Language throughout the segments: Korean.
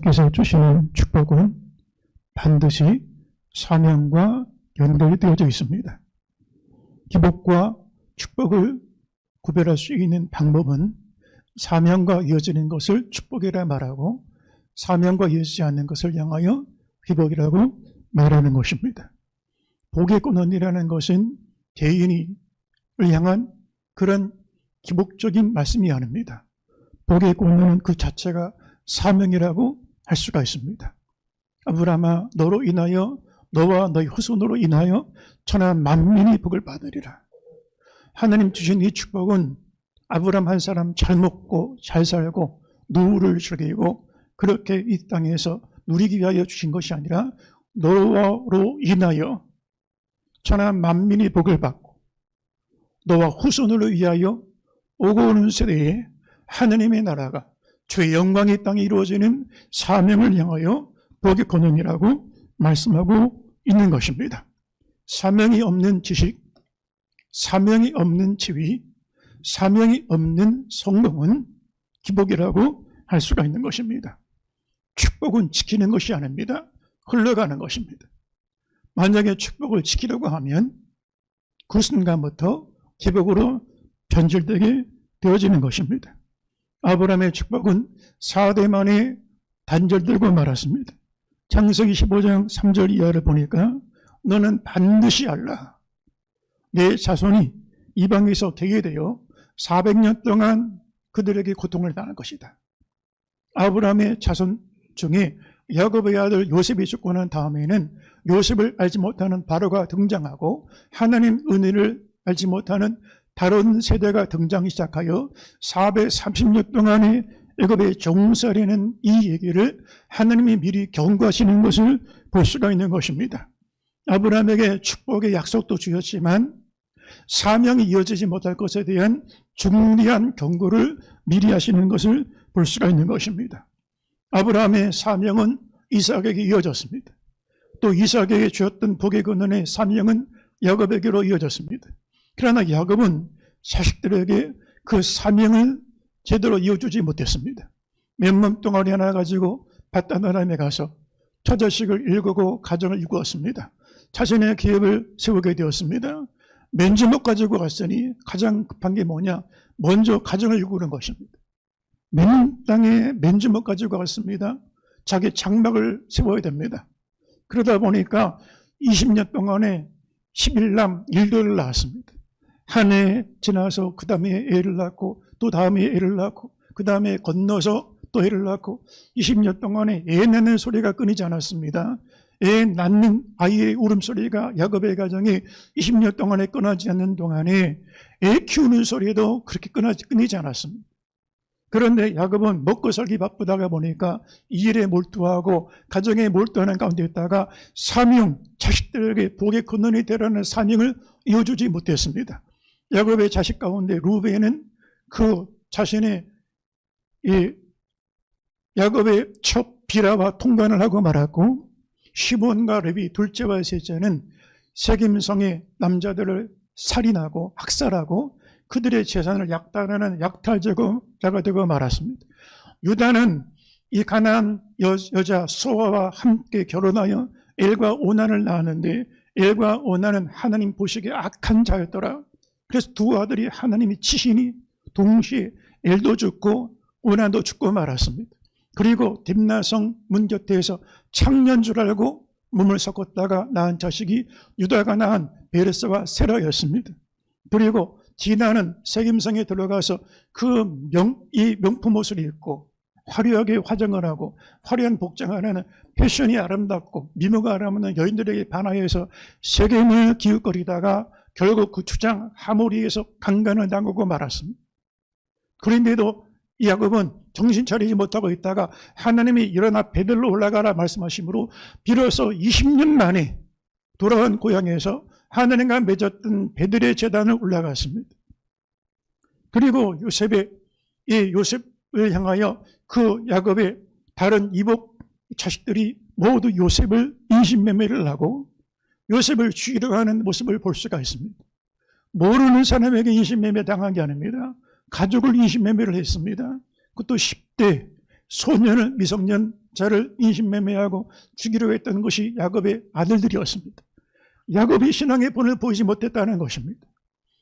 하나님께서 주시는 축복은 반드시 사명과 연결이 되어져 있습니다. 기복과 축복을 구별할 수 있는 방법은 사명과 이어지는 것을 축복이라 말하고 사명과 이어지지 않는 것을 향하여 기복이라고 말하는 것입니다. 복의 근원이라는 것은 개인을 향한 그런 기복적인 말씀이 아닙니다. 복의 근원은 그 자체가 사명이라고 할 수가 있습니다. 아브라함아, 너로 인하여 너와 너희 후손으로 인하여 천하 만민이 복을 받으리라. 하나님 주신 이 축복은 아브라함 한 사람 잘 먹고 잘 살고 누구를 즐기고 그렇게 이 땅에서 누리기 위하여 주신 것이 아니라 너로 인하여 천하 만민이 복을 받고 너와 후손으로 위하여 오고 오는 세대에 하나님의 나라가 주의 영광이 땅에 이루어지는 사명을 향하여 복의 근원이라고 말씀하고 있는 것입니다. 사명이 없는 지식, 사명이 없는 지위, 사명이 없는 성공은 기복이라고 할 수가 있는 것입니다. 축복은 지키는 것이 아닙니다. 흘러가는 것입니다. 만약에 축복을 지키려고 하면 그 순간부터 기복으로 변질되게 되어지는 것입니다. 아브라함의 축복은 4대 만에 단절되고 말았습니다. 창세기 15장 3절 이하를 보니까 너는 반드시 알라. 내 자손이 이방에서 되게 되어 400년 동안 그들에게 고통을 당할 것이다. 아브라함의 자손 중에 야곱의 아들 요셉이 죽고 난 다음에는 요셉을 알지 못하는 바로가 등장하고 하나님 은혜를 알지 못하는 다른 세대가 등장하기 시작하여 430년 동안의 애굽의 종살이는 이 얘기를 하나님이 미리 경고하시는 것을 볼 수가 있는 것입니다. 아브라함에게 축복의 약속도 주셨지만 사명이 이어지지 못할 것에 대한 중대한 경고를 미리 하시는 것을 볼 수가 있는 것입니다. 아브라함의 사명은 이삭에게 이어졌습니다. 또 이삭에게 주었던 복의 근원의 사명은 야곱에게로 이어졌습니다. 그러나 야곱은 자식들에게 그 사명을 제대로 이어주지 못했습니다. 몇년 동안이 하나 가지고 밧단아람에 가서 처자식을 일구고 가정을 이루었습니다. 자신의 기업을 세우게 되었습니다. 맨주먹 가지고 갔으니 가장 급한 게 뭐냐? 먼저 가정을 이루는 것입니다. 맨 땅에 맨주먹 가지고 갔습니다. 자기 장막을 세워야 됩니다. 그러다 보니까 20년 동안에 11남 1돌을 낳았습니다. 한 해 지나서 그 다음에 애를 낳고 또 다음에 애를 낳고 그 다음에 건너서 또 애를 낳고 20년 동안에 애 낳는 소리가 끊이지 않았습니다. 애 낳는 아이의 울음소리가 야곱의 가정에 20년 동안에 끊어지지 않는 동안에 애 키우는 소리도 그렇게 끊이지 않았습니다. 그런데 야곱은 먹고 살기 바쁘다가 보니까 이 일에 몰두하고 가정에 몰두하는 가운데 있다가 사명, 자식들에게 복의 근원이 되라는 사명을 이어주지 못했습니다. 야곱의 자식 가운데 루벤은 그 자신의 야곱의 첫 비라와 통관을 하고 말았고 시몬과 레위 둘째와 셋째는 세겜성의 남자들을 살인하고 학살하고 그들의 재산을 약탈하는 약탈자가 되고 말았습니다. 유다는 이 가나안 여자 소아와 함께 결혼하여 엘과 오난을 낳았는데 엘과 오난은 하나님 보시기에 악한 자였더라. 그래서 두 아들이 하나님이 치시니 동시에 엘도 죽고 오난도 죽고 말았습니다. 그리고 딥나성 문 곁에서 창년 줄 알고 몸을 섞었다가 낳은 자식이 유다가 낳은 베레스와 세라였습니다. 그리고 디나는 세겜성에 들어가서 이 명품 옷을 입고 화려하게 화장을 하고 화려한 복장을 하는 패션이 아름답고 미모가 아름다운 여인들에게 반하여서 세겜을 기웃거리다가 결국 그 주장 하모리에서 강간을 당하고 말았습니다. 그런데도 야곱은 정신 차리지 못하고 있다가 하나님이 일어나 베들로 올라가라 말씀하심으로 비로소 20년 만에 돌아온 고향에서 하나님과 맺었던 베들의 제단을 올라갔습니다. 그리고 요셉을 향하여 그 야곱의 다른 이복 자식들이 모두 요셉을 인신매매를 하고 요셉을 죽이려고 하는 모습을 볼 수가 있습니다. 모르는 사람에게 인신매매 당한 게 아닙니다. 가족을 인신매매를 했습니다. 그것도 10대 소년을 미성년자를 인신매매하고 죽이려고 했던 것이 야곱의 아들들이었습니다. 야곱이 신앙의 본을 보이지 못했다는 것입니다.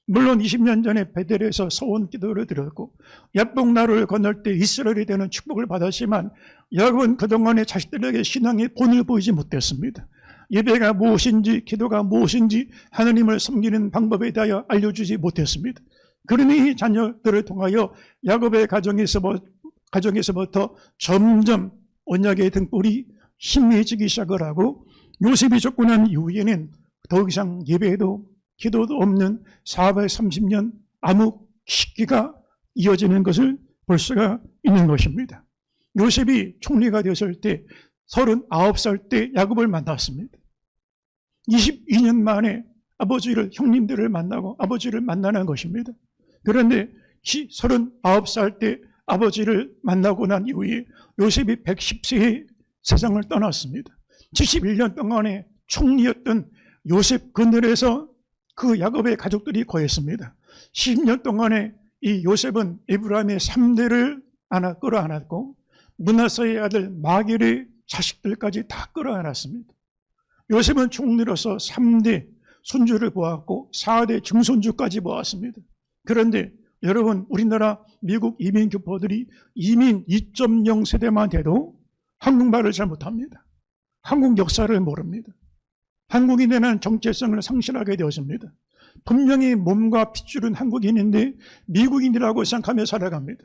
물론 20년 전에 베델에서 서원 기도를 드렸고 야복나루를 건널 때 이스라엘이 되는 축복을 받았지만 야곱은 그동안의 자식들에게 신앙의 본을 보이지 못했습니다. 예배가 무엇인지 기도가 무엇인지 하나님을 섬기는 방법에 대하여 알려주지 못했습니다. 그러니 자녀들을 통하여 야곱의 가정에서부터 점점 언약의 등불이 희미해지기 시작을 하고 요셉이 죽고 난 이후에는 더 이상 예배도 기도도 없는 430년 암흑 시기가 이어지는 것을 볼 수가 있는 것입니다. 요셉이 총리가 되었을 때 39살 때 야곱을 만났습니다. 22년 만에 형님들을 만나고 아버지를 만나는 것입니다. 그런데 39살 때 아버지를 만나고 난 이후에 요셉이 110세에 세상을 떠났습니다. 71년 동안에 총리였던 요셉 그늘에서 그 야곱의 가족들이 거했습니다. 10년 동안에 이 요셉은 에브라임의 3대를 끌어안았고 므낫세의 아들 마길의 자식들까지 다 끌어안았습니다. 요셉은 총리로서 3대 손주를 보았고 4대 증손주까지 보았습니다. 그런데 여러분, 우리나라 미국 이민 교포들이 이민 2.0 세대만 돼도 한국말을 잘 못합니다. 한국 역사를 모릅니다. 한국인에 대한 정체성을 상실하게 되었습니다. 분명히 몸과 핏줄은 한국인인데 미국인이라고 생각하며 살아갑니다.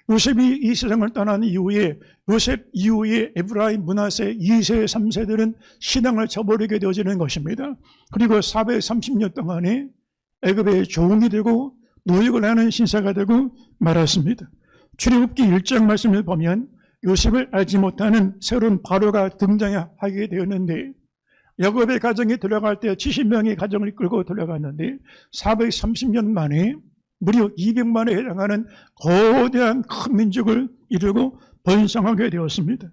요셉이 이 세상을 떠난 이후에 요셉 이후에 에브라임, 므낫세 2세, 3세들은 신앙을 저버리게 되어지는 것입니다. 그리고 430년 동안에 애굽의 종이 되고 노역을 하는 신사가 되고 말았습니다. 출애굽기 1장 말씀을 보면 요셉을 알지 못하는 새로운 바로가 등장하게 되었는데 야곱의 가정에 들어갈 때 70명의 가정을 끌고 들어갔는데 430년 만에 무려 200만에 해당하는 거대한 큰 민족을 이루고 번성하게 되었습니다.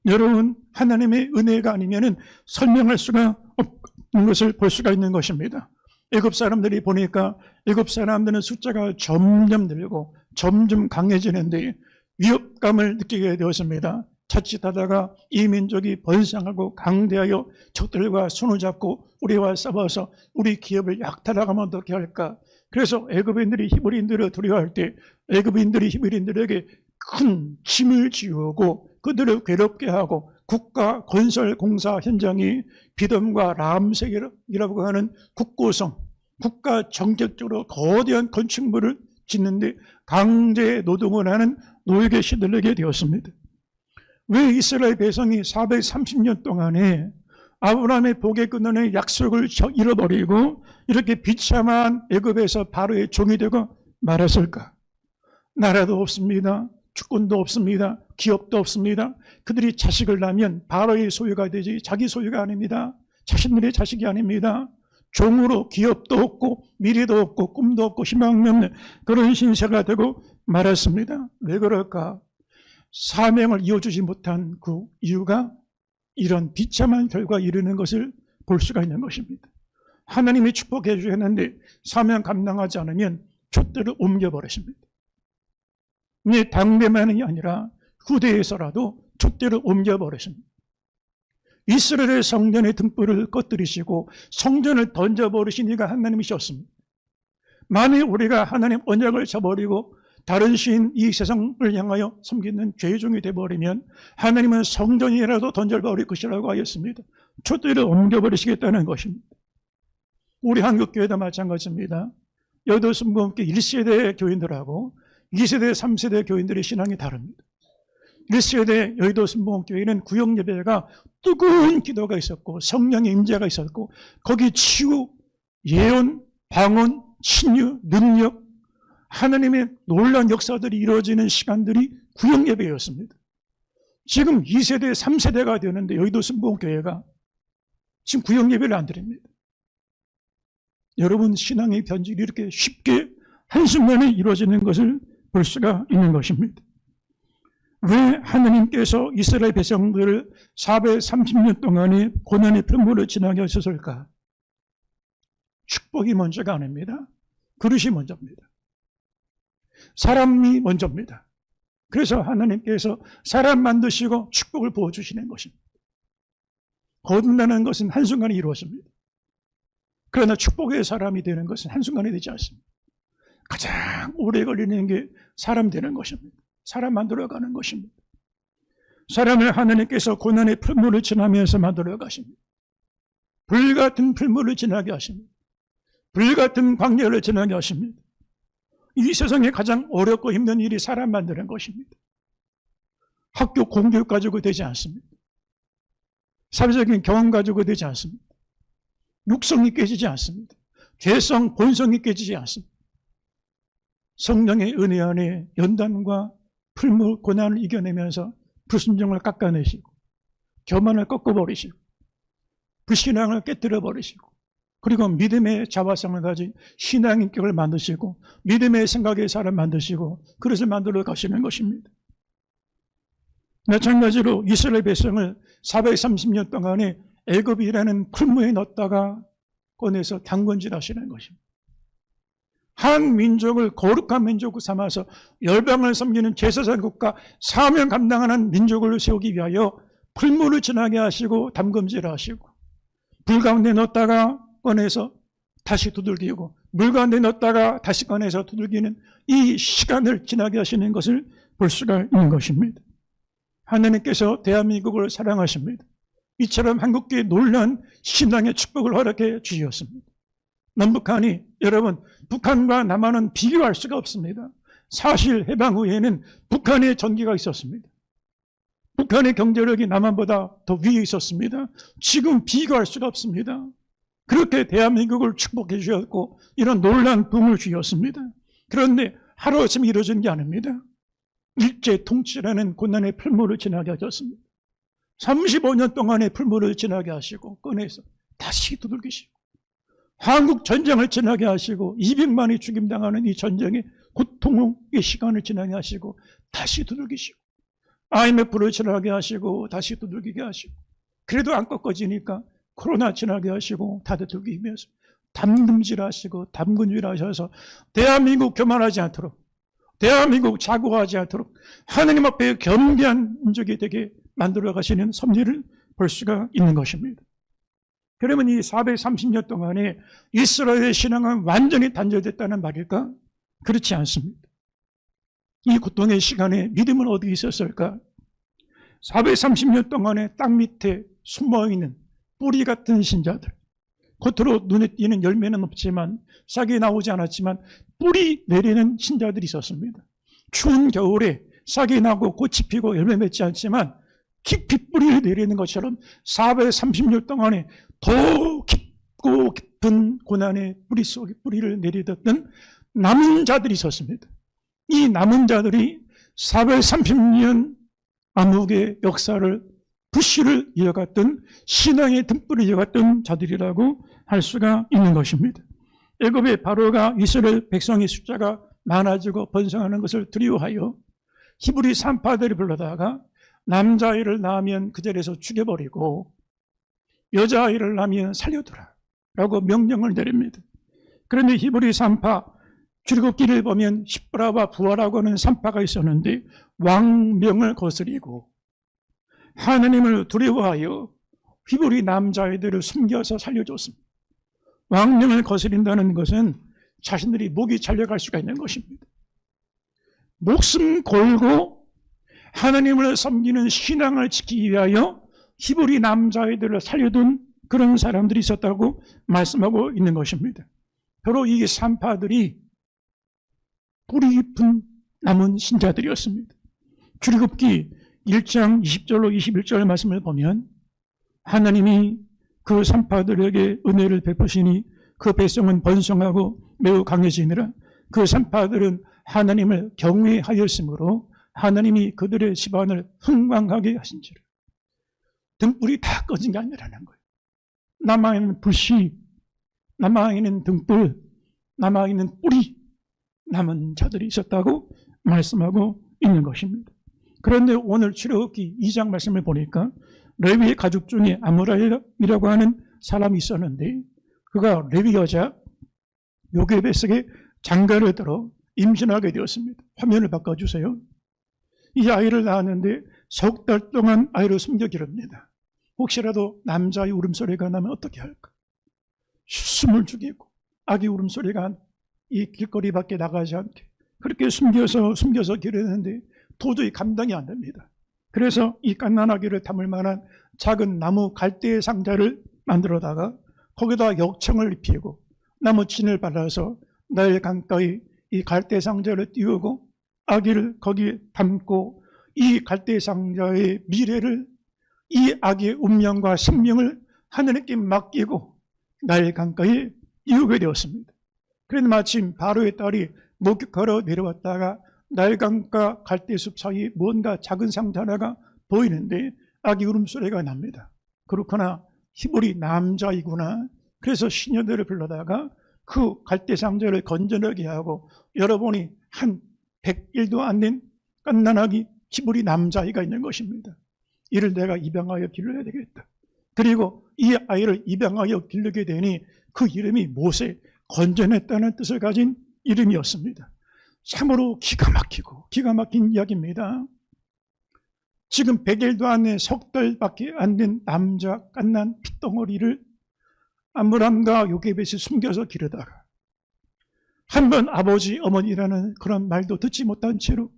여러분, 하나님의 은혜가 아니면 설명할 수가 없는 것을 볼 수가 있는 것입니다. 애굽 사람들이 보니까 애굽 사람들은 숫자가 점점 늘고 점점 강해지는데 위협감을 느끼게 되었습니다. 자칫하다가 이 민족이 번성하고 강대하여 적들과 손을 잡고 우리와 싸워서 우리 기업을 약탈하면 어떻게 할까? 그래서 애굽인들이 히브리인들을 두려워할 때 애굽인들이 히브리인들에게 큰 짐을 지우고 그들을 괴롭게 하고 국가 건설 공사 현장이 비덤과 람색이라고 하는 국고성, 국가 정책적으로 거대한 건축물을 짓는데 강제 노동을 하는 노역에 시들리게 되었습니다. 왜 이스라엘 백성이 430년 동안에 아브라함의 복에 끊어낸 약속을 잃어버리고 이렇게 비참한 애굽에서 바로의 종이 되고 말았을까? 나라도 없습니다. 주권도 없습니다. 기업도 없습니다. 그들이 자식을 낳으면 바로의 소유가 되지 자기 소유가 아닙니다. 자신들의 자식이 아닙니다. 종으로 기업도 없고 미래도 없고 꿈도 없고 희망이 없는 그런 신세가 되고 말았습니다. 왜 그럴까? 사명을 이어주지 못한 그 이유가 이런 비참한 결과에 이르는 것을 볼 수가 있는 것입니다. 하나님이 축복해 주셨는데 사명 감당하지 않으면 촛대를 옮겨버리십니다. 당대만이 아니라 후대에서라도 촛대를 옮겨버리십니다. 이스라엘의 성전의 등불을 꺼뜨리시고 성전을 던져버리신 이가 하나님이셨습니다. 만일 우리가 하나님 언약을 저버리고 다른 신 이 세상을 향하여 섬기는 죄종이 되어버리면 하나님은 성전이라도 던져버릴 것이라고 하였습니다. 촛대를 옮겨버리시겠다는 것입니다. 우리 한국교회도 마찬가지입니다. 여의도 순복음교회 1세대 교인들하고 2세대, 3세대 교인들의 신앙이 다릅니다. 1세대 여의도 순복음교회는 구역예배가 뜨거운 기도가 있었고 성령의 임재가 있었고 거기 치유, 예언, 방언, 신유, 능력 하나님의 놀라운 역사들이 이루어지는 시간들이 구역예배였습니다. 지금 2세대, 3세대가 되는데 여의도 순복음교회가 지금 구역예배를 안 드립니다. 여러분 신앙의 변질이 이렇게 쉽게 한순간에 이루어지는 것을 볼 수가 있는 것입니다. 왜 하나님께서 이스라엘 백성들을 430년 동안의 고난의 편물을 지나게 하셨을까? 축복이 먼저가 아닙니다. 그릇이 먼저입니다. 사람이 먼저입니다. 그래서 하나님께서 사람 만드시고 축복을 부어주시는 것입니다. 거듭나는 것은 한순간에 이루어집니다. 그러나 축복의 사람이 되는 것은 한순간에 되지 않습니다. 가장 오래 걸리는 게 사람 되는 것입니다. 사람 만들어가는 것입니다. 사람을 하나님께서 고난의 풀무를 지나면서 만들어 가십니다. 불같은 풀무를 지나게 하십니다. 불같은 광야를 지나게 하십니다. 이 세상에 가장 어렵고 힘든 일이 사람 만드는 것입니다. 학교 공교육 가지고 되지 않습니다. 사회적인 경험 가지고 되지 않습니다. 육성이 깨지지 않습니다. 죄성, 본성이 깨지지 않습니다. 성령의 은혜 안에 연단과 풀무, 고난을 이겨내면서 불순종을 깎아내시고 교만을 꺾어버리시고 불신앙을 깨뜨려버리시고 그리고 믿음의 자화성을 가진 신앙인격을 만드시고 믿음의 생각의 사람 만드시고 그릇을 만들어 가시는 것입니다. 마찬가지로 이스라엘 백성을 430년 동안에 애굽이라는 풀무에 넣었다가 꺼내서 담근질하시는 것입니다. 한 민족을 거룩한 민족으로 삼아서 열방을 섬기는 제사장 국가 사명 감당하는 민족을 세우기 위하여 풀무를 지나게 하시고 담금질하시고 불 가운데 넣었다가 꺼내서 다시 두들기고 물 가운데 넣었다가 다시 꺼내서 두들기는 이 시간을 지나게 하시는 것을 볼 수가 있는 것입니다. 하나님께서 대한민국을 사랑하십니다. 이처럼 한국교회에 놀라운 신앙의 축복을 허락해 주셨습니다. 남북한이 여러분 북한과 남한은 비교할 수가 없습니다. 사실 해방 후에는 북한의 전기가 있었습니다. 북한의 경제력이 남한보다 더 위에 있었습니다. 지금 비교할 수가 없습니다. 그렇게 대한민국을 축복해 주셨고 이런 놀라운 붐을 주셨습니다. 그런데 하루아침에 이루어진 게 아닙니다. 일제 통치라는 고난의 풀무를 지나게 하셨습니다. 35년 동안의 풀무를 지나게 하시고 꺼내서 다시 두들기시고 한국 전쟁을 지나게 하시고 200만이 죽임당하는 이 전쟁의 고통의 시간을 지나게 하시고 다시 두들기시고 IMF를 지나게 하시고 다시 두들기게 하시고 그래도 안 꺾어지니까 코로나 지나게 하시고 다들 두들기면서 담금질하시고 담근질하셔서 대한민국 교만하지 않도록 대한민국 자고하지 않도록 하나님 앞에 겸비한 민족이 되게 만들어 가시는 섭리를 볼 수가 있는 것입니다. 그러면 이 430년 동안에 이스라엘의 신앙은 완전히 단절됐다는 말일까? 그렇지 않습니다. 이 고통의 시간에 믿음은 어디 있었을까? 430년 동안에 땅 밑에 숨어있는 뿌리 같은 신자들, 겉으로 눈에 띄는 열매는 없지만 싹이 나오지 않았지만 뿌리 내리는 신자들이 있었습니다. 추운 겨울에 싹이 나고 꽃이 피고 열매 맺지 않지만 깊이 뿌리를 내리는 것처럼 430년 동안에 더 깊고 깊은 고난의 뿌리 속에 뿌리를 내리던 남은 자들이 있었습니다. 이 남은 자들이 430년 암흑의 역사를 부시를 이어갔던 신앙의 등불을 이어갔던 자들이라고 할 수가 있는 것입니다. 애굽의 바로가 이스라엘 백성의 숫자가 많아지고 번성하는 것을 두려워하여 히브리 산파들이 불러다가 남자아이를 낳으면 그 자리에서 죽여버리고 여자아이를 낳으면 살려두라 라고 명령을 내립니다. 그런데 히브리 산파 출애굽기를 보면 십브라와 부하라고 하는 산파가 있었는데 왕명을 거스리고 하나님을 두려워하여 히브리 남자아이들을 숨겨서 살려줬습니다. 왕명을 거스린다는 것은 자신들이 목이 잘려갈 수가 있는 것입니다. 목숨 걸고 하나님을 섬기는 신앙을 지키기 위하여 히브리 남자아이들을 살려둔 그런 사람들이 있었다고 말씀하고 있는 것입니다. 바로 이 산파들이 뿌리 깊은 남은 신자들이었습니다. 출애굽기 1장 20절로 21절 말씀을 보면 하나님이 그 산파들에게 은혜를 베푸시니 그 백성은 번성하고 매우 강해지니라. 그 산파들은 하나님을 경외하였으므로 하나님이 그들의 집안을 흥왕하게 하신지라. 등불이 다 꺼진 게 아니라는 거예요. 남아있는 불씨, 남아있는 등불, 남아있는 뿌리, 남은 자들이 있었다고 말씀하고 있는 것입니다. 그런데 오늘 출애굽기 2장 말씀을 보니까 레위의 가족 중에 아므라이라고 하는 사람이 있었는데 그가 레위 여자 요게벳에게 장가를 들어 임신하게 되었습니다. 화면을 바꿔주세요. 이 아이를 낳았는데 석 달 동안 아이를 숨겨 기릅니다. 혹시라도 남자의 울음소리가 나면 어떻게 할까? 숨을 죽이고 아기 울음소리가 이 길거리 밖에 나가지 않게 그렇게 숨겨서 기르는데 도저히 감당이 안 됩니다. 그래서 이 갓난아기를 담을 만한 작은 나무 갈대 상자를 만들어다가 거기다 역청을 입히고 나무 진을 발라서 나일 강가에 이 갈대 상자를 띄우고 아기를 거기에 담고 이 갈대 상자의 미래를 이 아기의 운명과 생명을 하늘께 맡기고 나일 강가에 띄우게 되었습니다. 그런데 마침 바로의 딸이 목격하러 내려왔다가 나일 강가 갈대숲 사이 뭔가 작은 상자 하나가 보이는데 아기 울음소리가 납니다. 그렇구나, 히브리 남자이구나. 그래서 시녀들을 불러다가 그 갈대 상자를 건져내게 하고 열어보니 한 100일도 안 된 갓난아기 히브리 남자아이가 있는 것입니다. 이를 내가 입양하여 기르어야 되겠다. 그리고 이 아이를 입양하여 기르게 되니 그 이름이 모세, 건져냈다는 뜻을 가진 이름이었습니다. 참으로 기가 막힌 이야기입니다. 지금 100일도 안 된 석 달밖에 안 된 남자 갓난 핏덩어리를 암므람과 요게벳이 숨겨서 기르다가 한번 아버지, 어머니라는 그런 말도 듣지 못한 채로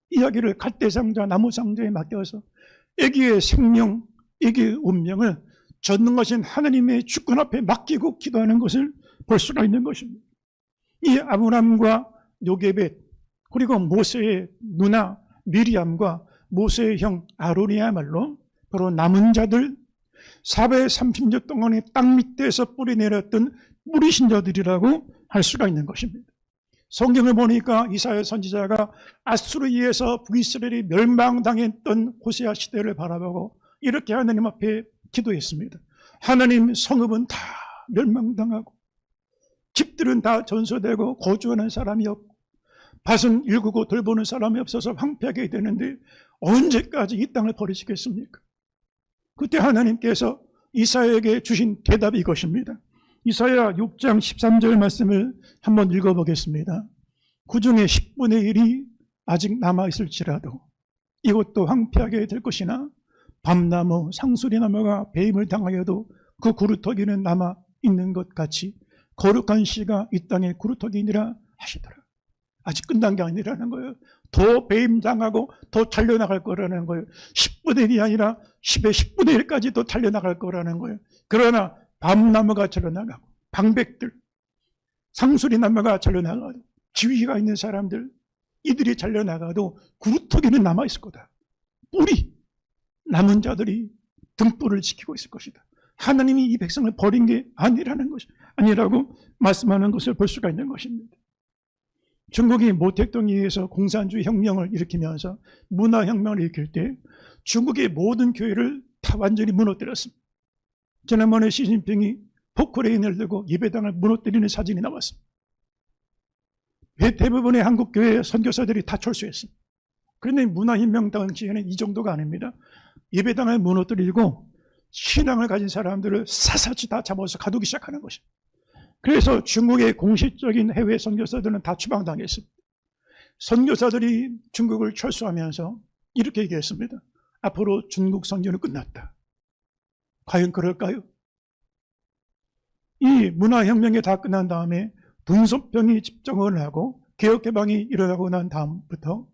이야기를 갈대상자, 나무상자에 맡겨서 애기의 생명, 애기의 운명을 전능하신 하나님의 주권 앞에 맡기고 기도하는 것을 볼 수가 있는 것입니다. 이 아므람과 요게벳 그리고 모세의 누나 미리암과 모세의 형 아론이야말로 바로 남은 자들 430년 동안의 땅 밑에서 뿌리 내렸던 뿌리 신자들이라고 할 수가 있는 것입니다. 성경을 보니까 이사야 선지자가 아수르에서 북이스라엘이 멸망당했던 호세아 시대를 바라보고 이렇게 하나님 앞에 기도했습니다. 하나님, 성읍은 다 멸망당하고 집들은 다 전소되고 거주하는 사람이 없고 밭은 일구고 돌보는 사람이 없어서 황폐하게 되는데 언제까지 이 땅을 버리시겠습니까? 그때 하나님께서 이사야에게 주신 대답이 이것입니다. 이사야 6장 13절 말씀을 한번 읽어보겠습니다. 그 중에 10분의 1이 아직 남아있을지라도 이것도 황폐하게 될 것이나 밤나무, 상수리나무가 배임을 당하여도 그 구루터기는 남아있는 것 같이 거룩한 씨가 이 땅에 구루터기니라 하시더라. 아직 끝난 게 아니라는 거예요. 더 배임당하고 더 달려나갈 거라는 거예요. 10분의 1이 아니라 10의 10분의 1까지 더 달려나갈 거라는 거예요. 그러나 밤나무가 잘려나가고 방백들, 상수리나무가 잘려나가도 지위가 있는 사람들 이들이 잘려나가도 구루터기는 남아있을 거다. 뿌리, 남은 자들이 등불을 지키고 있을 것이다. 하나님이 이 백성을 버린 게 아니라고 말씀하는 것을 볼 수가 있는 것입니다. 중국이 모택동에 의해서 공산주의 혁명을 일으키면서 문화혁명을 일으킬 때 중국의 모든 교회를 다 완전히 무너뜨렸습니다. 지난번에 시진핑이 포크레인을 들고 예배당을 무너뜨리는 사진이 나왔습니다. 대부분의 한국 교회 선교사들이 다 철수했습니다. 그런데 문화혁명 당시에는 이 정도가 아닙니다. 예배당을 무너뜨리고 신앙을 가진 사람들을 샅샅이 다 잡아서 가두기 시작하는 것입니다. 그래서 중국의 공식적인 해외 선교사들은 다 추방당했습니다. 선교사들이 중국을 철수하면서 이렇게 얘기했습니다. 앞으로 중국 선교는 끝났다. 과연 그럴까요? 이 문화혁명이 다 끝난 다음에 dun소평이 집정을 하고 개혁개방이 일어나고 난 다음부터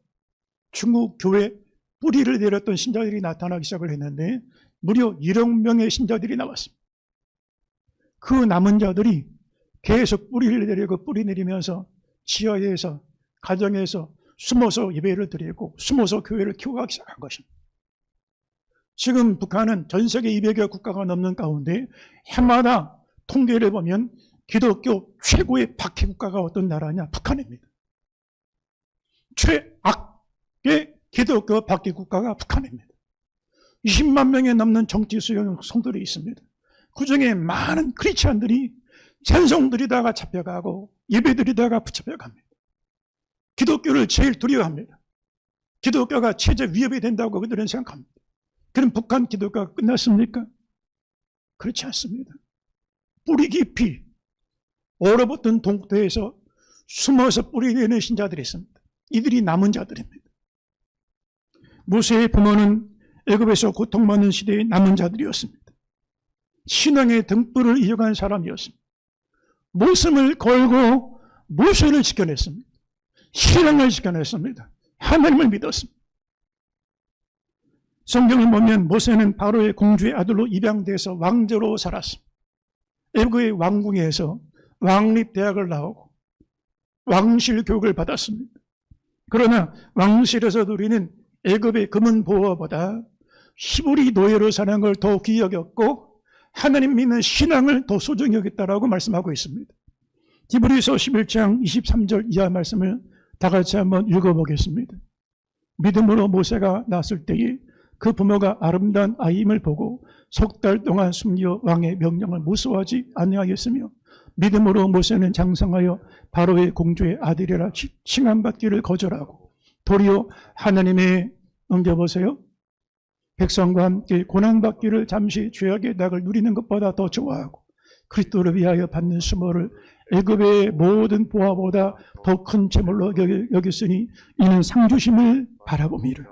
중국 교회 뿌리를 내렸던 신자들이 나타나기 시작을 했는데 무려 1억 명의 신자들이 나왔습니다. 그 남은 자들이 계속 뿌리를 내리고 뿌리 내리면서 지하에서 가정에서 숨어서 예배를 드리고 숨어서 교회를 키워가기 시작한 것입니다. 지금 북한은 전 세계 200여 국가가 넘는 가운데 해마다 통계를 보면 기독교 최고의 박해 국가가 어떤 나라냐? 북한입니다. 최악의 기독교 박해 국가가 북한입니다. 20만 명에 넘는 정치 수용 성들이 있습니다. 그중에 많은 크리스찬들이 찬송드리다가 잡혀가고 예배드리다가 붙잡혀갑니다. 기독교를 제일 두려워합니다. 기독교가 체제 위협이 된다고 그들은 생각합니다. 그럼 북한 기독교가 끝났습니까? 그렇지 않습니다. 뿌리 깊이 얼어붙은 동토에서 숨어서 뿌리 내는 신자들이 있습니다. 이들이 남은 자들입니다. 모세의 부모는 애굽에서 고통받는 시대의 남은 자들이었습니다. 신앙의 등불을 이어간 사람이었습니다. 목숨을 걸고 모세를 지켜냈습니다. 신앙을 지켜냈습니다. 하나님을 믿었습니다. 성경을 보면 모세는 바로의 공주의 아들로 입양돼서 왕자로 살았습니다. 애굽의 왕궁에서 왕립대학을 나오고 왕실 교육을 받았습니다. 그러나 왕실에서 누리는 애굽의 금은 보화보다 히브리 노예로 사는 걸 더 귀히 여겼고 하나님 믿는 신앙을 더 소중히 여겼다라고 말씀하고 있습니다. 히브리서 11장 23절 이하 말씀을 다 같이 한번 읽어보겠습니다. 믿음으로 모세가 낳았을 때에 그 부모가 아름다운 아이임을 보고 석 달 동안 숨겨 왕의 명령을 무서워하지 아니하였으며 믿음으로 모세는 장성하여 바로의 공주의 아들이라 칭함받기를 거절하고 도리어 하나님의 넘겨보세요. 백성과 함께 고난받기를 잠시 죄악의 낙을 누리는 것보다 더 좋아하고 그리스도를 위하여 받는 수모를 애굽의 모든 보화보다 더 큰 재물로 여겼으니 이는 상주심을 바라보미를.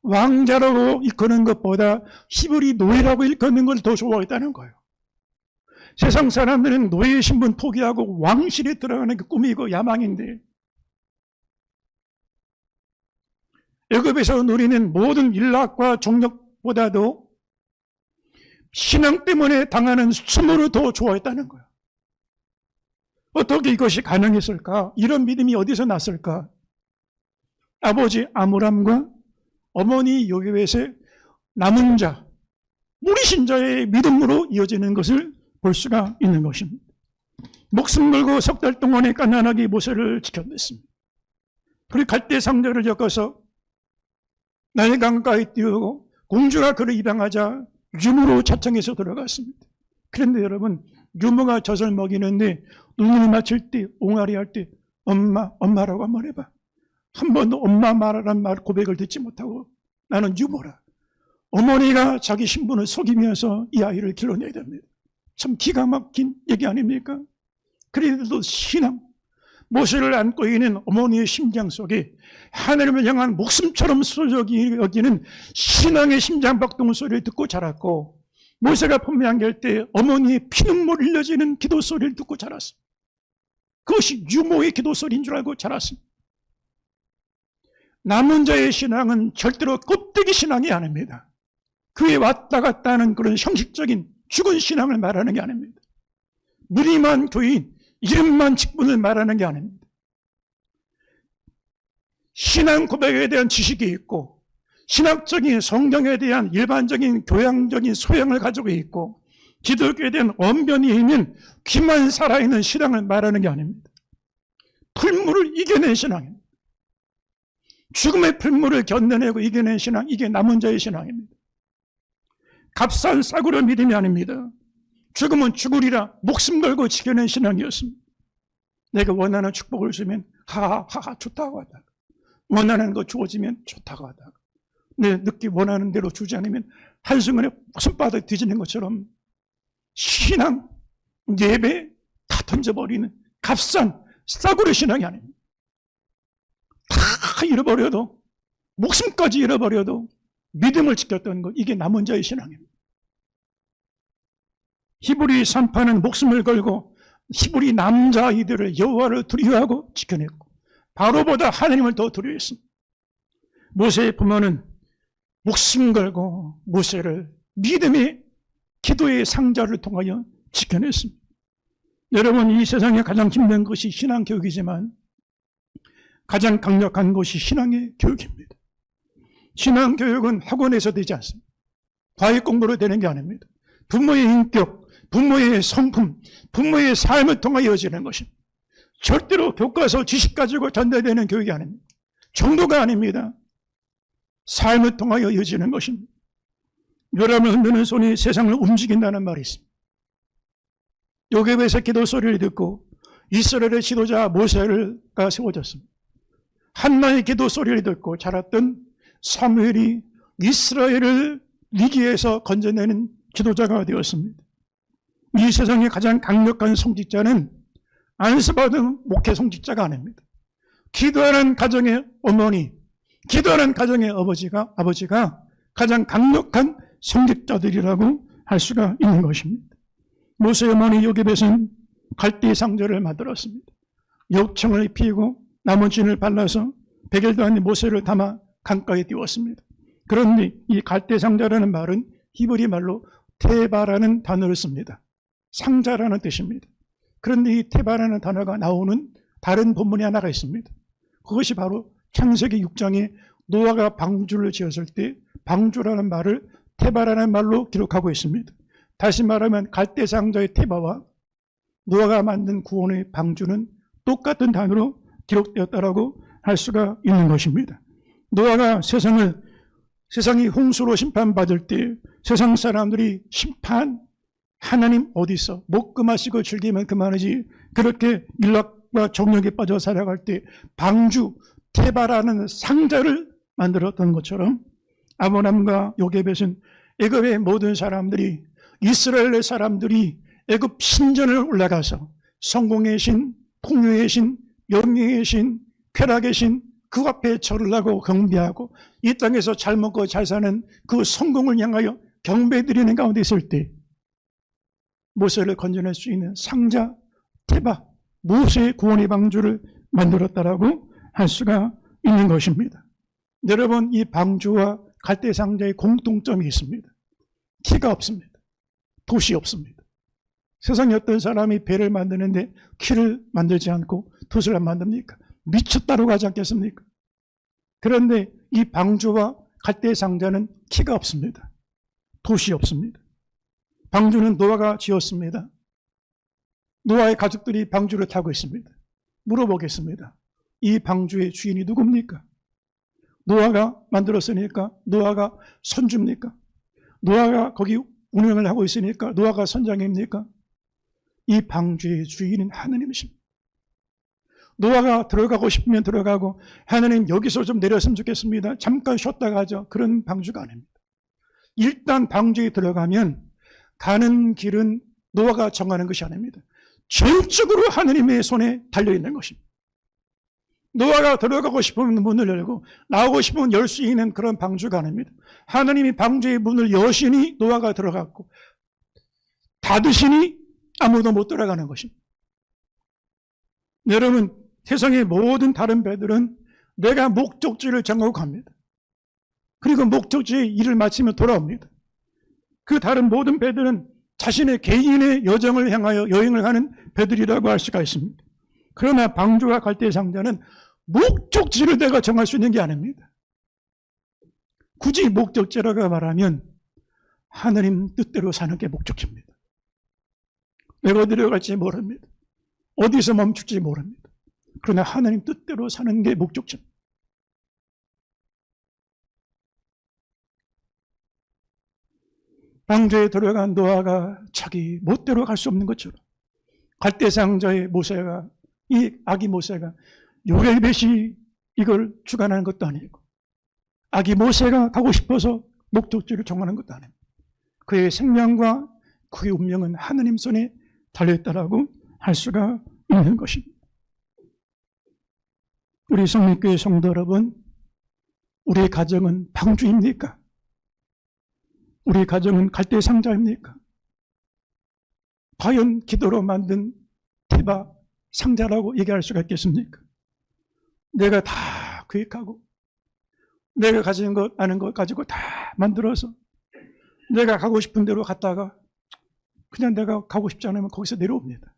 왕자라고 일컫는 것보다 히브리 노예라고 일컫는 걸 더 좋아했다는 거예요. 세상 사람들은 노예 신분 포기하고 왕실에 들어가는 게 꿈이고 야망인데 애굽에서 누리는 모든 일락과 종력보다도 신앙 때문에 당하는 수모를 더 좋아했다는 거예요. 어떻게 이것이 가능했을까? 이런 믿음이 어디서 났을까? 아버지 아므람과 어머니 요게벳의 남은 자, 무리신 자의 믿음으로 이어지는 것을 볼 수가 있는 것입니다. 목숨 걸고 석 달 동안에 깐난하게 모세를 지켜냈습니다. 그리고 갈대 상자를 엮어서 나일 강가에 띄우고 공주가 그를 입양하자 유모로 자청해서 들어갔습니다. 그런데 여러분, 유모가 젖을 먹이는데 눈을 맞출 때, 옹알이 할 때 엄마라고 한번 해봐. 한 번도 엄마 말하란 말 고백을 듣지 못하고 나는 유모라. 어머니가 자기 신분을 속이면서 이 아이를 길러내야 됩니다. 참 기가 막힌 얘기 아닙니까? 그래도 신앙, 모세를 안고 있는 어머니의 심장 속에 하나님을 향한 목숨처럼 소중히 여기는 신앙의 심장박동 소리를 듣고 자랐고 모세가 품양할 때 어머니의 피눈물 흘려지는 기도 소리를 듣고 자랐습니다. 그것이 유모의 기도 소리인 줄 알고 자랐습니다. 남은 자의 신앙은 절대로 껍데기 신앙이 아닙니다. 그에 왔다 갔다 하는 그런 형식적인 죽은 신앙을 말하는 게 아닙니다. 무리만 교인, 이름만 직분을 말하는 게 아닙니다. 신앙 고백에 대한 지식이 있고 신학적인 성경에 대한 일반적인 교양적인 소양을 가지고 있고 기독교에 대한 언변이 있는 귀만 살아있는 신앙을 말하는 게 아닙니다. 풀물을 이겨낸 신앙입니다. 죽음의 풀물을 견뎌내고 이겨낸 신앙, 이게 남은 자의 신앙입니다. 값싼 싸구려 믿음이 아닙니다. 죽으면 죽으리라 목숨 걸고 지켜낸 신앙이었습니다. 내가 원하는 축복을 주면 하하하 좋다고 하다가 원하는 거 주어지면 좋다고 하다가 내 늦게 원하는 대로 주지 않으면 한순간에 손바닥 뒤지는 것처럼 신앙, 예배 다 던져버리는 값싼 싸구려 신앙이 아닙니다. 다 잃어버려도 목숨까지 잃어버려도 믿음을 지켰던 것, 이게 남은 자의 신앙입니다. 히브리 산파는 목숨을 걸고 히브리 남자아이들을 여호와를 두려워하고 지켜냈고 바로보다 하나님을 더 두려워했습니다. 모세의 부모는 목숨 걸고 모세를 믿음의 기도의 상자를 통하여 지켜냈습니다. 여러분, 이 세상에 가장 힘든 것이 신앙교육이지만 가장 강력한 것이 신앙의 교육입니다. 신앙교육은 학원에서 되지 않습니다. 과외 공부로 되는 게 아닙니다. 부모의 인격, 부모의 성품, 부모의 삶을 통해 이어지는 것입니다. 절대로 교과서 지식 가지고 전달되는 교육이 아닙니다. 정도가 아닙니다. 삶을 통하여 이어지는 것입니다. 묘람을 흔드는 손이 세상을 움직인다는 말이 있습니다. 요괴에서 기도 소리를 듣고 이스라엘의 지도자 모세가 세워졌습니다. 한나의 기도 소리를 듣고 자랐던 사무엘이 이스라엘을 위기에서 건져내는 지도자가 되었습니다. 이 세상의 가장 강력한 성직자는 안수받은 목회 성직자가 아닙니다. 기도하는 가정의 어머니, 기도하는 가정의 아버지가 가장 강력한 성직자들이라고 할 수가 있는 것입니다. 모세의 어머니 요게벳은 갈대 상자를 만들었습니다. 욕청을 피우고 나무진을 발라서 100일도 아닌 모세를 담아 강가에 띄웠습니다. 그런데 이 갈대 상자라는 말은 히브리 말로 테바라는 단어를 씁니다. 상자라는 뜻입니다. 그런데 이 테바라는 단어가 나오는 다른 본문이 하나가 있습니다. 그것이 바로 창세기 6장에 노아가 방주를 지었을 때 방주라는 말을 테바라는 말로 기록하고 있습니다. 다시 말하면 갈대 상자의 테바와 노아가 만든 구원의 방주는 똑같은 단어로 기록되었다라고 할 수가 있는 것입니다. 노아가 세상이 홍수로 심판받을 때 세상 사람들이 하나님 어디 있어? 먹고 마시고 즐기면 그만이지. 그렇게 일락과 정욕에 빠져 살아갈 때 방주, 테바라는 상자를 만들었던 것처럼 아브라함과 요게벳은 애굽의 모든 사람들이, 이스라엘의 사람들이 애굽 신전을 올라가서 성공의 신, 풍요의 신, 영예의 신, 쾌락의 신, 그 앞에 절을 하고 경배하고 이 땅에서 잘 먹고 잘 사는 그 성공을 향하여 경배드리는 가운데 있을 때 모세를 건져낼 수 있는 상자, 테바, 모세의 구원의 방주를 만들었다라고 할 수가 있는 것입니다. 여러분, 이 방주와 갈대 상자의 공통점이 있습니다. 키가 없습니다. 돛이 없습니다. 세상에 어떤 사람이 배를 만드는데 키를 만들지 않고 돛을 안 만듭니까? 미쳤다고 하지 않겠습니까? 그런데 이 방주와 갈대 상자는 키가 없습니다. 돛이 없습니다. 방주는 노아가 지었습니다. 노아의 가족들이 방주를 타고 있습니다. 물어보겠습니다. 이 방주의 주인이 누굽니까? 노아가 만들었으니까 노아가 선주입니까? 노아가 거기 운영을 하고 있으니까 노아가 선장입니까? 이 방주의 주인은 하나님이십니다. 노아가 들어가고 싶으면 들어가고 하나님 여기서 좀 내렸으면 좋겠습니다. 잠깐 쉬었다가 하죠. 그런 방주가 아닙니다. 일단 방주에 들어가면 가는 길은 노아가 정하는 것이 아닙니다. 전적으로 하나님의 손에 달려있는 것입니다. 노아가 들어가고 싶으면 문을 열고 나오고 싶으면 열 수 있는 그런 방주가 아닙니다. 하나님이 방주의 문을 여시니 노아가 들어갔고 닫으시니 아무도 못 들어가는 것입니다. 여러분, 세상의 모든 다른 배들은 내가 목적지를 정하고 갑니다. 그리고 목적지에 일을 마치면 돌아옵니다. 그 다른 모든 배들은 자신의 개인의 여정을 향하여 여행을 하는 배들이라고 할 수가 있습니다. 그러나 방주와 갈대 상자는 목적지를 내가 정할 수 있는 게 아닙니다. 굳이 목적지라고 말하면 하나님 뜻대로 사는 게 목적지입니다. 내가 어디로 갈지 모릅니다. 어디서 멈출지 모릅니다. 그러나 하나님 뜻대로 사는 게 목적지입니다. 방주에 들어간 노아가 자기 멋대로 갈 수 없는 것처럼 갈대상자의 모세가, 이 아기 모세가 요게벳이 이걸 주관하는 것도 아니고 아기 모세가 가고 싶어서 목적지를 정하는 것도 아닙니다. 그의 생명과 그의 운명은 하나님 손에 달려있다라고 할 수가 있는 것입니다. 우리 성립교회 성도 여러분, 우리의 가정은 방주입니까? 우리 가정은 갈대 상자입니까? 과연 기도로 만든 테바 상자라고 얘기할 수가 있겠습니까? 내가 다 계획하고 내가 가진 것 아는 것 가지고 다 만들어서 내가 가고 싶은 대로 갔다가 그냥 내가 가고 싶지 않으면 거기서 내려옵니다.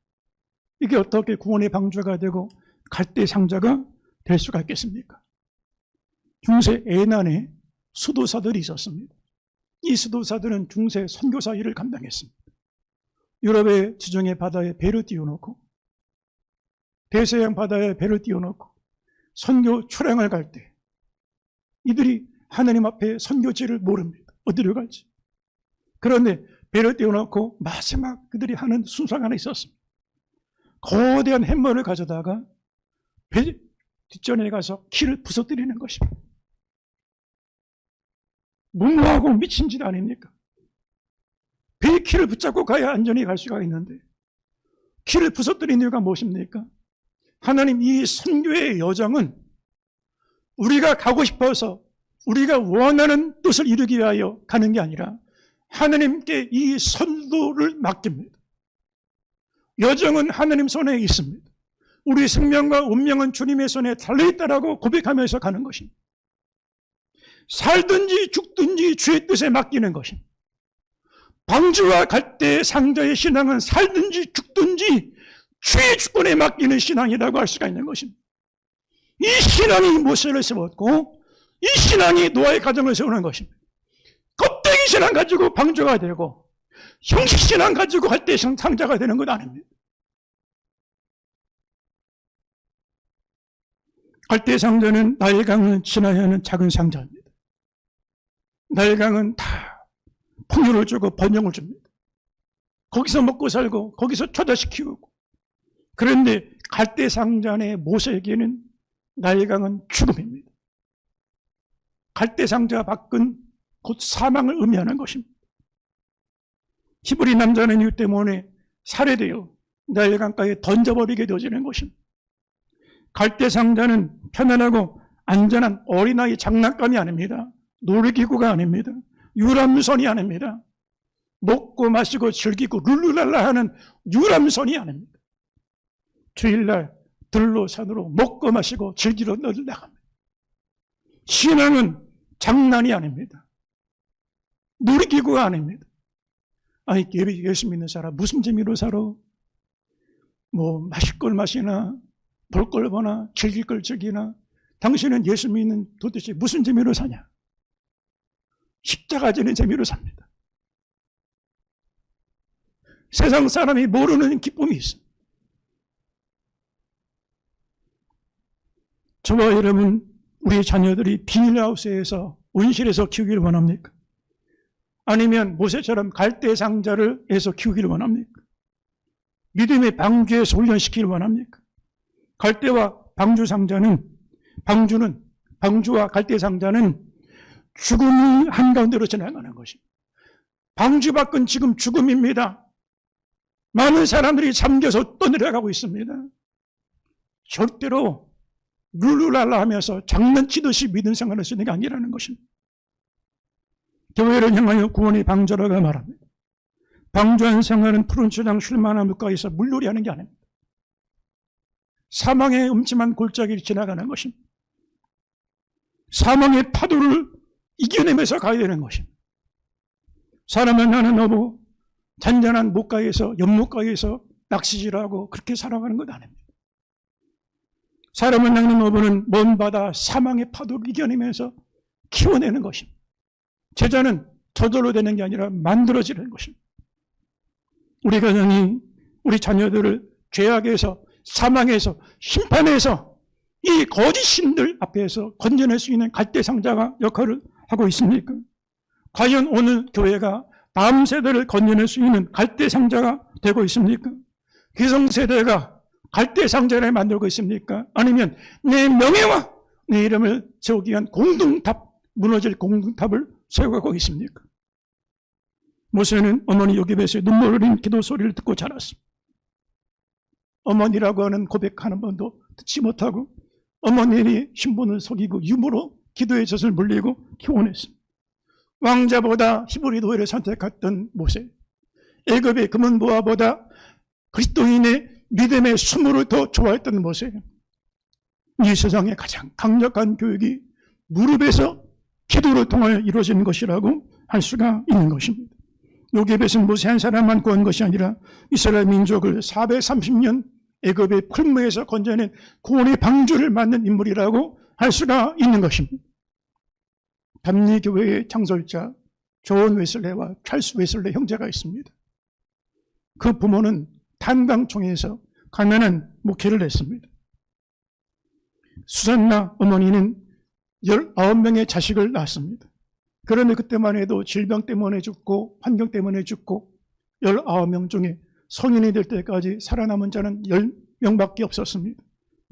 이게 어떻게 구원의 방주가 되고 갈대 상자가 될 수가 있겠습니까? 중세 에난에 수도사들이 있었습니다. 이 수도사들은 중세 선교사 일을 감당했습니다. 유럽의 지중해 바다에 배를 띄워놓고 대서양 바다에 배를 띄워놓고 선교 출항을 갈 때 이들이 하나님 앞에 선교지를 모릅니다. 어디로 갈지. 그런데 배를 띄워놓고 마지막 그들이 하는 순서가 하나 있었습니다. 거대한 햄머를 가져다가 배 뒷전에 가서 키를 부서뜨리는 것입니다. 무모하고 미친 짓 아닙니까? 배의 키를 붙잡고 가야 안전히 갈 수가 있는데 키를 부서뜨린 이유가 무엇입니까? 하나님 이 선교의 여정은 우리가 가고 싶어서 우리가 원하는 뜻을 이루기 위하여 가는 게 아니라 하나님께 이 선도를 맡깁니다. 여정은 하나님 손에 있습니다. 우리 생명과 운명은 주님의 손에 달려있다라고 고백하면서 가는 것입니다. 살든지 죽든지 주의 뜻에 맡기는 것입니다. 방주와 갈대 상자의 신앙은 살든지 죽든지 주의 주권에 맡기는 신앙이라고 할 수가 있는 것입니다. 이 신앙이 모세를 세웠고 이 신앙이 노아의 가정을 세우는 것입니다. 껍데기 신앙 가지고 방주가 되고 형식 신앙 가지고 갈대 상자가 되는 것 아닙니다. 갈대 상자는 나일강을 지나야 하는 작은 상자입니다. 나일강은 다 풍요를 주고 번영을 줍니다. 거기서 먹고 살고 거기서 초자식 키우고. 그런데 갈대 상자 안에 모세에게는 나일강은 죽음입니다. 갈대 상자 밖은 곧 사망을 의미하는 것입니다. 히브리 남자는 이유 때문에 살해되어 나일강가에 던져버리게 되어지는 것입니다. 갈대 상자는 편안하고 안전한 어린아이 장난감이 아닙니다. 놀이기구가 아닙니다. 유람선이 아닙니다. 먹고 마시고 즐기고 룰루랄라 하는 유람선이 아닙니다. 주일날 들로 산으로 먹고 마시고 즐기러 나갑니다. 신앙은 장난이 아닙니다. 놀이기구가 아닙니다. 아니, 예수 믿는 사람 무슨 재미로 살아? 뭐 마실 걸 마시나 볼 걸 보나 즐길 걸 즐기나. 당신은 예수 믿는 도대체 무슨 재미로 사냐? 십자가 지는 재미로 삽니다. 세상 사람이 모르는 기쁨이 있습니다. 저와 여러분, 우리 자녀들이 비닐하우스에서 온실에서 키우기를 원합니까? 아니면 모세처럼 갈대 상자를 해서 키우기를 원합니까? 믿음의 방주에서 훈련시키기를 원합니까? 갈대와 방주 상자는, 방주와 갈대 상자는 죽음이 한가운데로 지나가는 것입니다. 방주 밖은 지금 죽음입니다. 많은 사람들이 잠겨서 떠내려가고 있습니다. 절대로 룰루랄라 하면서 장난치듯이 믿음 생활을 쓰는 게 아니라는 것입니다. 교회를 향하여 구원의 방주라고 말합니다. 방주한 생활은 푸른 초장 쉴만한 물가에서 물놀이 하는 게 아닙니다. 사망의 음침한 골짜기를 지나가는 것입니다. 사망의 파도를 이겨내면서 가야 되는 것입니다. 사람은 나는 너무 잔잔한 목가에서, 연못가에서 낚시질하고 그렇게 살아가는 것 아닙니다. 사람은 낚는 어부는 먼 바다 사망의 파도를 이겨내면서 키워내는 것입니다. 제자는 저절로 되는 게 아니라 만들어지는 것입니다. 우리 가정이 우리 자녀들을 죄악에서, 사망에서, 심판에서 이 거짓신들 앞에서 건져낼 수 있는 갈대 상자가 역할을 하고 있습니까? 과연 오늘 교회가 다음 세대를 건져낼 수 있는 갈대 상자가 되고 있습니까? 기성세대가 갈대 상자를 만들고 있습니까? 아니면 내 명예와 내 이름을 세우기 위한 공동탑, 무너질 공동탑을 세워가고 있습니까? 모세는 어머니 요셉에서 눈물 흘린 기도 소리를 듣고 자랐습니다. 어머니라고 하는 고백 한 번도 듣지 못하고 어머니의 신분을 속이고 유머로 기도의 젖을 물리고 키워냈습니다. 왕자보다 히브리 노예를 선택했던 모세, 애굽의 금은 보화보다 그리스도인의 믿음의 수모를 더 좋아했던 모세, 이 세상의 가장 강력한 교육이 무릎에서 기도를 통하여 이루어지는 것이라고 할 수가 있는 것입니다. 요셉은 모세 한 사람만 구한 것이 아니라 이스라엘 민족을 430년 애굽의 풀무에서 건져낸 구원의 방주를 만든 인물이라고 할 수가 있는 것입니다. 담리교회의 창설자 존 웨슬레와 찰스 웨슬레 형제가 있습니다. 그 부모는 탄광총에서 가난한 목회를 했습니다. 수산나 어머니는 19명의 자식을 낳았습니다. 그런데 그때만 해도 질병 때문에 죽고 환경 때문에 죽고 19명 중에 성인이 될 때까지 살아남은 자는 10명밖에 없었습니다.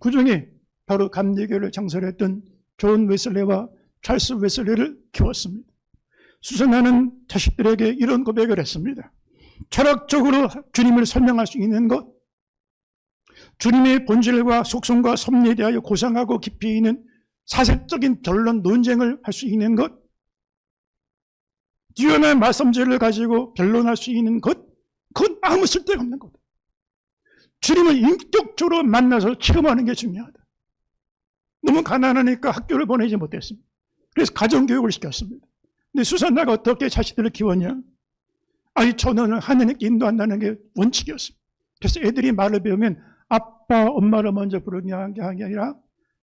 그 중에 바로 감리교를 창설했던 존 웨슬레와 찰스 웨슬레를 키웠습니다. 수산나는 자식들에게 이런 고백을 했습니다. 철학적으로 주님을 설명할 수 있는 것, 주님의 본질과 속성과 섭리에 대하여 고상하고 깊이 있는 사색적인 변론 논쟁을 할 수 있는 것, 뛰어난 말씀들을 가지고 변론할 수 있는 것, 그건 아무 쓸데가 없는 거다. 주님을 인격적으로 만나서 체험하는 게 중요하다. 너무 가난하니까 학교를 보내지 못했습니다. 그래서 가정교육을 시켰습니다. 근데 수산나가 어떻게 자식들을 키웠냐? 아니, 저는 하나님께 인도한다는 게 원칙이었습니다. 그래서 애들이 말을 배우면 아빠, 엄마를 먼저 부르냐 게 아니라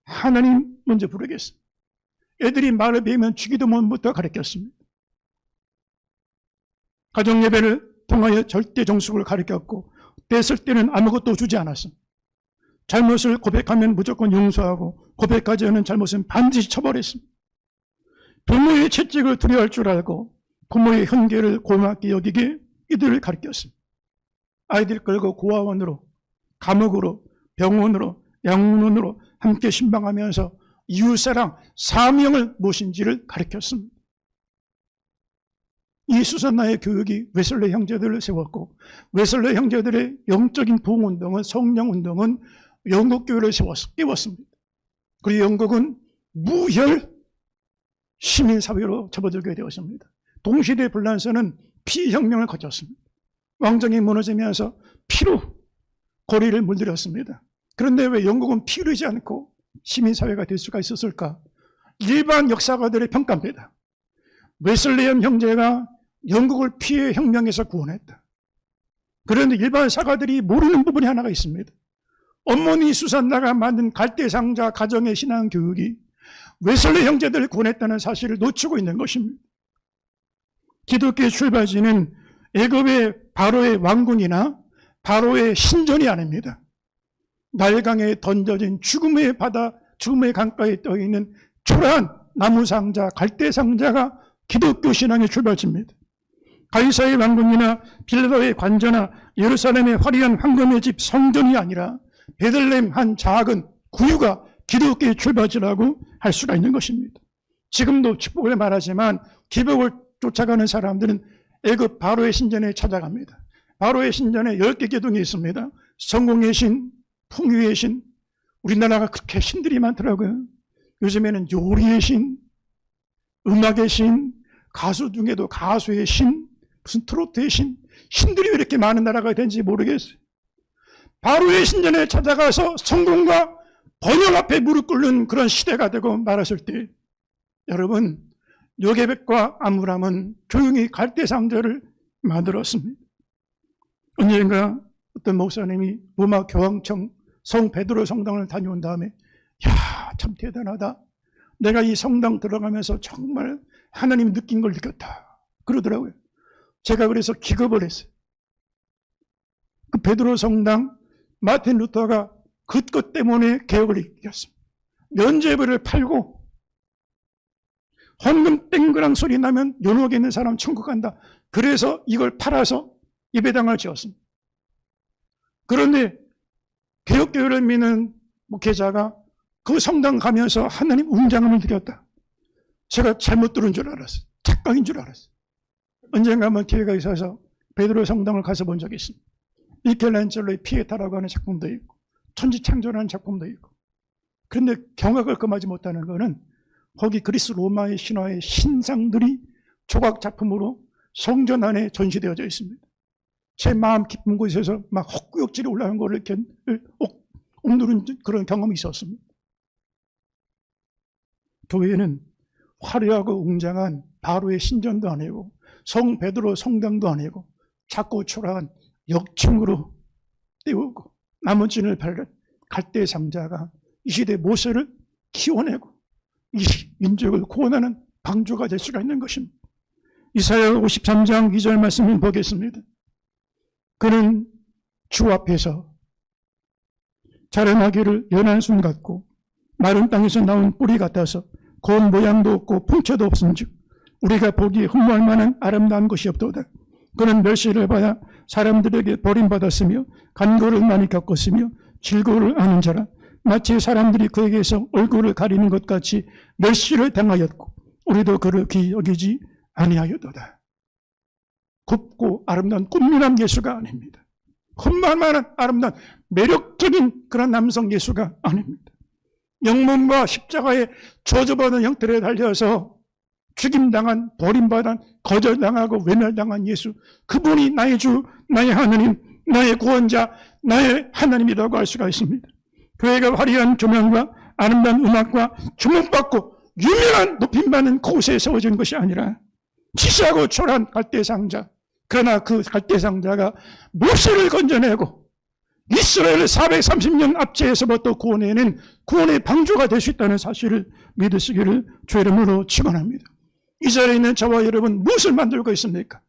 하나님 먼저 부르겠어요. 애들이 말을 배우면 주기도문부터 가르쳤습니다. 가정예배를 통하여 절대 정숙을 가르쳤고, 뗐을 때는 아무것도 주지 않았습니다. 잘못을 고백하면 무조건 용서하고, 고백하지 않은 잘못은 반드시 처벌했습니다. 부모의 채찍을 두려워할 줄 알고 부모의 형계를 고맙게 여기게 이들을 가르쳤습니다. 아이들 끌고 고아원으로, 감옥으로, 병원으로, 양문으로 함께 신방하면서 이웃사랑, 사명을 무엇인지를 가르쳤습니다. 이 수산나의 교육이 웨슬레 형제들을 세웠고, 웨슬레 형제들의 영적인 부흥운동은, 성령운동은 영국교회를 깨웠습니다. 그리고 영국은 무혈 시민사회로 접어들게 되었습니다. 동시대 불란서는 피혁명을 거쳤습니다. 왕정이 무너지면서 피로 고리를 물들였습니다. 그런데 왜 영국은 피 흐르지 않고 시민사회가 될 수가 있었을까? 일반 역사가들의 평가입니다. 웨슬레이엄 형제가 영국을 피해 혁명에서 구원했다. 그런데 일반 사가들이 모르는 부분이 하나가 있습니다. 어머니 수산나가 만든 갈대상자 가정의 신앙 교육이 웨슬레이 형제들을 구원했다는 사실을 놓치고 있는 것입니다. 기독교의 출발지는 애굽의 바로의 왕궁이나 바로의 신전이 아닙니다. 날강에 던져진 죽음의 바다, 죽음의 강가에 떠있는 초라한 나무상자, 갈대상자가 기독교 신앙의 출발지입니다. 가이사의 왕궁이나 빌라도의 관저나 예루살렘의 화려한 황금의 집 성전이 아니라 베들레헴 한 작은 구유가 기독교의 출발지라고 할 수가 있는 것입니다. 지금도 축복을 말하지만 기복을 쫓아가는 사람들은 애굽 바로의 신전에 찾아갑니다. 바로의 신전에 10개 기둥이 있습니다. 성공의 신, 풍요의 신, 우리나라가 그렇게 신들이 많더라고요. 요즘에는 요리의 신, 음악의 신, 가수 중에도 가수의 신, 무슨 트로트의 신, 신들이 왜 이렇게 많은 나라가 된지 모르겠어요. 바로의 신전에 찾아가서 성공과 번영 앞에 무릎 꿇는 그런 시대가 되고 말았을 때, 여러분, 요게벳과 암므람은 조용히 갈대상자를 만들었습니다. 언젠가 어떤 목사님이 로마 교황청 성 베드로 성당을 다녀온 다음에, 야, 참 대단하다. 내가 이 성당 들어가면서 정말 하나님 느낀 걸 느꼈다. 그러더라고요. 제가 그래서 기겁을 했어요. 그 베드로 성당, 마틴 루터가 그것 때문에 개혁을 일으켰습니다. 면죄부를 팔고 헌금 땡그랑 소리 나면 연옥에 있는 사람 천국 간다. 그래서 이걸 팔아서 예배당을 지었습니다. 그런데 개혁교회를 믿는 목회자가 그 성당 가면서 하나님 웅장함을 드렸다. 제가 잘못 들은 줄 알았어요. 착각인 줄 알았어요. 언젠가 한번 기회가 있어서 베드로 성당을 가서 본 적이 있습니다. 미켈란젤로의 피에타라고 하는 작품도 있고 천지창조라는 작품도 있고, 그런데 경악을 금하지 못하는 것은 거기 그리스 로마의 신화의 신상들이 조각 작품으로 성전 안에 전시되어져 있습니다. 제 마음 깊은 곳에서 막 헛구역질이 올라오는 걸 이렇게 옥누른 그런 경험이 있었습니다. 교회는 화려하고 웅장한 바로의 신전도 아니고 성 베드로 성당도 아니고 작고 초라한 역층으로 띄우고 나무진을 밟은 갈대상자가 이 시대 모세를 키워내고 이 민족을 구원하는 방주가 될 수가 있는 것입니다. 이사야 53장 2절 말씀을 보겠습니다. 그는 주 앞에서 자라나기를 연한 순 같고 마른 땅에서 나온 뿌리 같아서 고운 모양도 없고 풍채도 없은즉 우리가 보기에 흠모할 만한 아름다운 것이 없도다. 그는 멸시를 받아 사람들에게 버림받았으며 간고를 많이 겪었으며 질고를 아는 자라. 마치 사람들이 그에게서 얼굴을 가리는 것 같이 멸시를 당하였고 우리도 그를 귀히 여기지 아니하였도다. 곱고 아름다운 꽃미남 예수가 아닙니다. 흠모할 만한 아름다운 매력적인 그런 남성 예수가 아닙니다. 영문과 십자가에 저주받은 형태로 달려서 죽임당한, 버림받은, 거절당하고 외면당한 예수, 그분이 나의 주, 나의 하나님, 나의 구원자, 나의 하나님이라고 할 수가 있습니다. 교회가 화려한 조명과 아름다운 음악과 주목받고 유명한 높임받는 곳에 세워진 것이 아니라 치사하고 초라한 갈대상자, 그러나 그 갈대상자가 모세를 건져내고 이스라엘을 430년 압제에서부터 구원해낸 구원의 방주가 될 수 있다는 사실을 믿으시기를 주의 이름으로 축원합니다. 이 자리에 있는 저와 여러분, 무엇을 만들고 있습니까?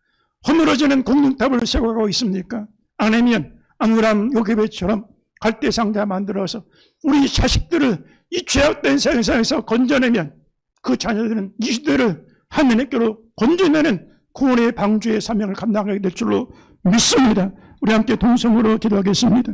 허물어지는 공중탑을 세워가고 있습니까? 아니면 아므람 요괴배처럼 갈대상자 만들어서 우리 자식들을 이 죄악된 세상에서 건져내면 그 자녀들은 이 시대를 하나님께로 건져내는 구원의 방주의 사명을 감당하게 될 줄로 믿습니다. 우리 함께 동성으로 기도하겠습니다.